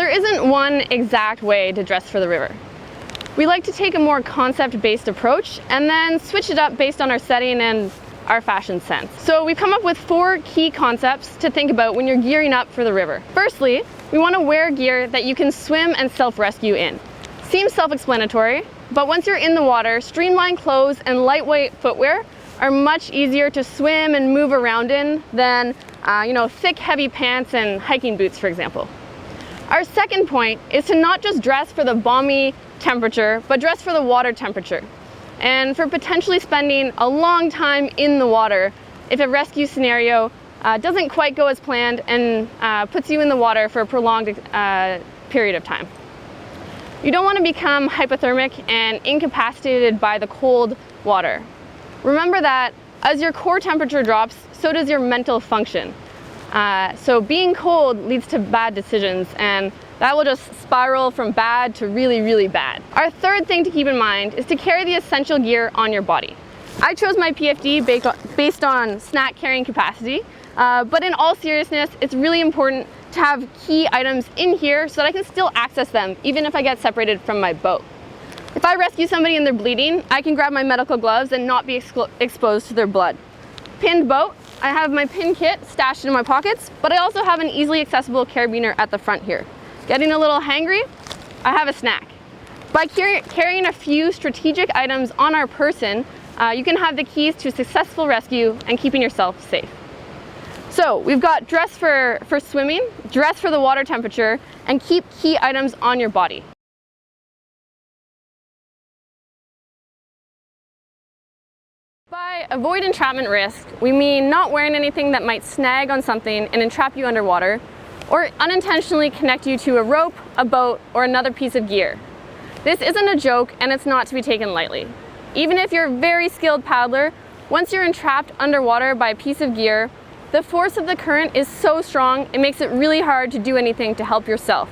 There isn't one exact way to dress for the river. We like to take a more concept-based approach and then switch it up based on our setting and our fashion sense. So we've come up with 4 key concepts to think about when you're gearing up for the river. Firstly, we want to wear gear that you can swim and self-rescue in. Seems self-explanatory, but once you're in the water, streamlined clothes and lightweight footwear are much easier to swim and move around in than thick, heavy pants and hiking boots, for example. Our second point is to not just dress for the balmy temperature, but dress for the water temperature, and for potentially spending a long time in the water if a rescue scenario doesn't quite go as planned and puts you in the water for a prolonged period of time. You don't want to become hypothermic and incapacitated by the cold water. Remember that as your core temperature drops, so does your mental function. So being cold leads to bad decisions, and that will just spiral from bad to really, really bad. Our third thing to keep in mind is to carry the essential gear on your body. I chose my PFD based on snack carrying capacity, but in all seriousness, it's really important to have key items in here so that I can still access them even if I get separated from my boat. If I rescue somebody and they're bleeding, I can grab my medical gloves and not be exposed to their blood. Pinned boat, I have my pin kit stashed in my pockets, but I also have an easily accessible carabiner at the front here. Getting a little hangry, I have a snack. By carrying a few strategic items on our person, you can have the keys to a successful rescue and keeping yourself safe. So we've got dress for swimming, dress for the water temperature, and keep key items on your body. By avoid entrapment risk, we mean not wearing anything that might snag on something and entrap you underwater, or unintentionally connect you to a rope, a boat, or another piece of gear. This isn't a joke, and it's not to be taken lightly. Even if you're a very skilled paddler, once you're entrapped underwater by a piece of gear, the force of the current is so strong, it makes it really hard to do anything to help yourself.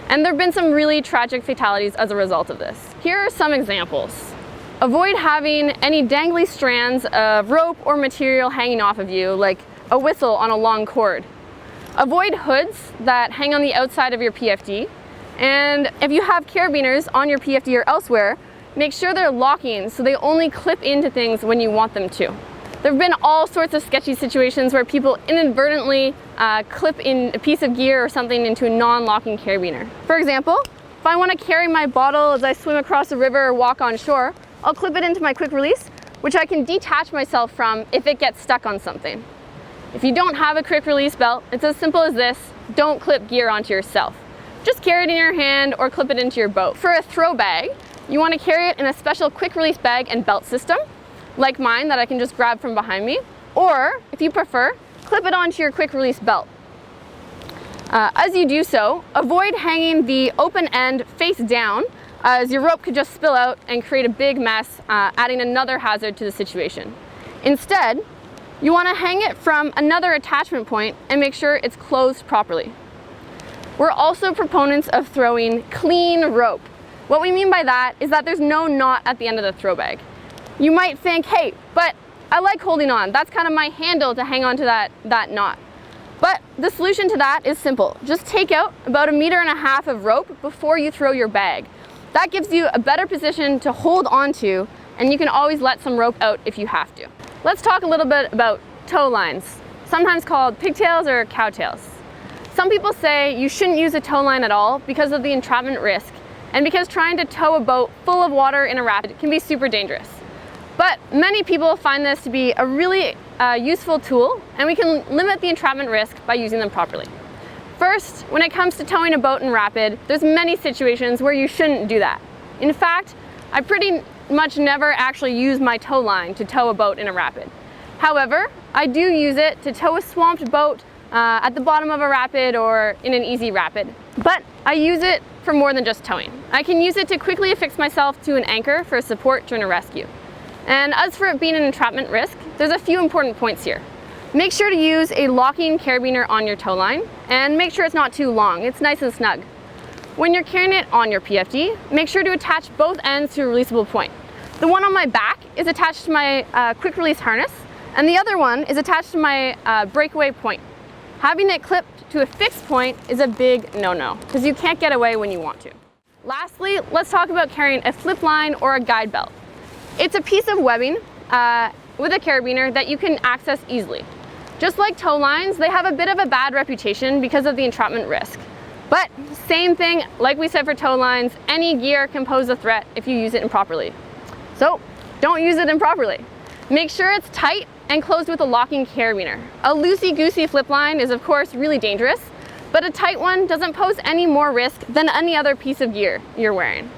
And there have been some really tragic fatalities as a result of this. Here are some examples. Avoid having any dangly strands of rope or material hanging off of you, like a whistle on a long cord. Avoid hoods that hang on the outside of your PFD. And if you have carabiners on your PFD or elsewhere, make sure they're locking so they only clip into things when you want them to. There have been all sorts of sketchy situations where people inadvertently clip in a piece of gear or something into a non-locking carabiner. For example, if I want to carry my bottle as I swim across the river or walk on shore, I'll clip it into my quick release, which I can detach myself from if it gets stuck on something. If you don't have a quick release belt, it's as simple as this: don't clip gear onto yourself. Just carry it in your hand or clip it into your boat. For a throw bag, you want to carry it in a special quick release bag and belt system, like mine that I can just grab from behind me, or if you prefer, clip it onto your quick release belt. As you do so, avoid hanging the open end face down, as your rope could just spill out and create a big mess, adding another hazard to the situation. Instead, you want to hang it from another attachment point and make sure it's closed properly. We're also proponents of throwing clean rope. What we mean by that is that there's no knot at the end of the throw bag. You might think, hey, but I like holding on. That's kind of my handle to hang on to that knot. But the solution to that is simple. Just take out about 1.5 meters of rope before you throw your bag. That gives you a better position to hold onto, and you can always let some rope out if you have to. Let's talk a little bit about tow lines, sometimes called pigtails or cowtails. Some people say you shouldn't use a tow line at all because of the entrapment risk, and because trying to tow a boat full of water in a rapid can be super dangerous. But many people find this to be a really useful tool, and we can limit the entrapment risk by using them properly. First, when it comes to towing a boat in rapid, there's many situations where you shouldn't do that. In fact, I pretty much never actually use my tow line to tow a boat in a rapid. However, I do use it to tow a swamped boat at the bottom of a rapid or in an easy rapid. But I use it for more than just towing. I can use it to quickly affix myself to an anchor for support during a rescue. And as for it being an entrapment risk, there's a few important points here. Make sure to use a locking carabiner on your tow line, and make sure it's not too long, it's nice and snug. When you're carrying it on your PFD, make sure to attach both ends to a releasable point. The one on my back is attached to my quick release harness, and the other one is attached to my breakaway point. Having it clipped to a fixed point is a big no-no, because you can't get away when you want to. Lastly, let's talk about carrying a flip line or a guide belt. It's a piece of webbing with a carabiner that you can access easily. Just like tow lines, they have a bit of a bad reputation because of the entrapment risk. But same thing, like we said for tow lines, any gear can pose a threat if you use it improperly. So don't use it improperly. Make sure it's tight and closed with a locking carabiner. A loosey-goosey flip line is of course really dangerous, but a tight one doesn't pose any more risk than any other piece of gear you're wearing.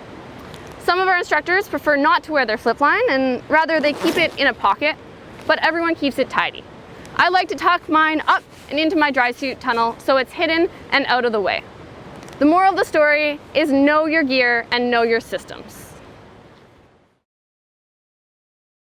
Some of our instructors prefer not to wear their flip line, and rather they keep it in a pocket, but everyone keeps it tidy. I like to tuck mine up and into my dry suit tunnel so it's hidden and out of the way. The moral of the story is know your gear and know your systems.